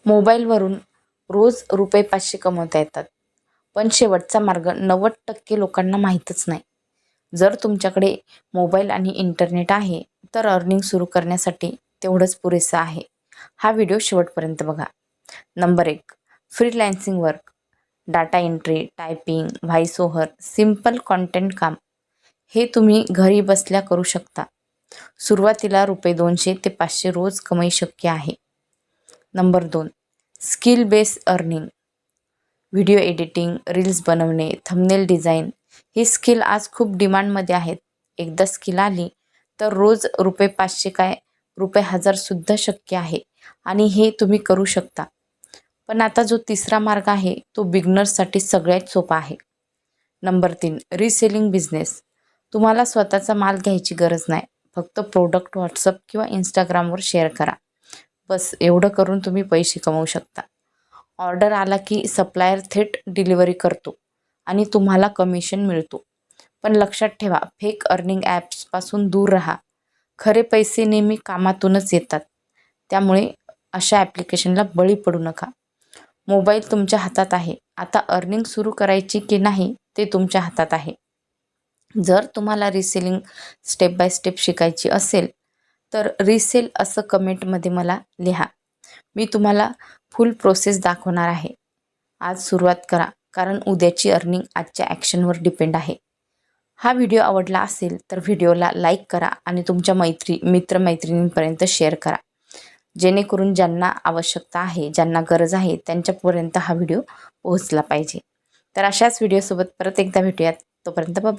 मोबाईलवरून रोज रुपये 500 कमवता येतात, पण शेवटचा मार्ग 90% लोकांना माहीतच नाही. जर तुमच्याकडे मोबाईल आणि इंटरनेट आहे, तर अर्निंग सुरू करण्यासाठी तेवढंच पुरेसं आहे. हा व्हिडिओ शेवटपर्यंत बघा. Number 1, freelancing work. Data entry, typing, voice over, simple content काम. हे तुम्ही घरी बसल्या करू शकता. सुरुवातीला रुपये 200 ते 500 रोज कमाई शक्य आहे. Number 2, skill base earning. Video editing, reels बनवणे, थंबनेल डिझाईन ही स्किल आज खूप डिमांडमध्ये आहेत. एकदा स्किल आली तर रोज रुपये 500 काय रुपये 1000 सुद्धा शक्य आहे आणि हे तुम्ही करू शकता. पण आता जो तिसरा मार्ग आहे तो बिगनर्ससाठी सगळ्यात सोपा आहे. Number 3, reselling business. तुम्हाला स्वतःचा माल घ्यायची गरज नाही. फक्त प्रोडक्ट व्हॉट्सअप किंवा इंस्टाग्रामवर शेअर करा. बस एवढं करून तुम्ही पैसे कमवू शकता. ऑर्डर आला की सप्लायर थेट डिलिव्हरी करतो आणि तुम्हाला कमिशन मिळतो. पण लक्षात ठेवा, फेक अर्निंग ॲप्सपासून दूर राहा. खरे पैसे नेहमी कामातूनच येतात. त्यामुळे अशा ॲप्लिकेशनला बळी पडू नका. मोबाईल तुमच्या हातात आहे. आता अर्निंग सुरू करायची की नाही ते तुमच्या हातात आहे. जर तुम्हाला रिसेलिंग स्टेप बाय स्टेप शिकायची असेल तर रिसेल असं कमेंटमध्ये मला लिहा. मी तुम्हाला फुल प्रोसेस दाखवणार आहे. आज सुरुवात करा, कारण उद्याची अर्निंग आजच्या ॲक्शनवर डिपेंड आहे. हा व्हिडिओ आवडला असेल तर व्हिडिओला लाईक करा आणि तुमच्या मित्रमैत्रिणींपर्यंत शेअर करा, जेणेकरून ज्यांना आवश्यकता आहे, ज्यांना गरज आहे त्यांच्यापर्यंत हा व्हिडिओ पोहोचला पाहिजे. तर अशाच व्हिडिओसोबत परत एकदा भेटूयात. तोपर्यंत बाय.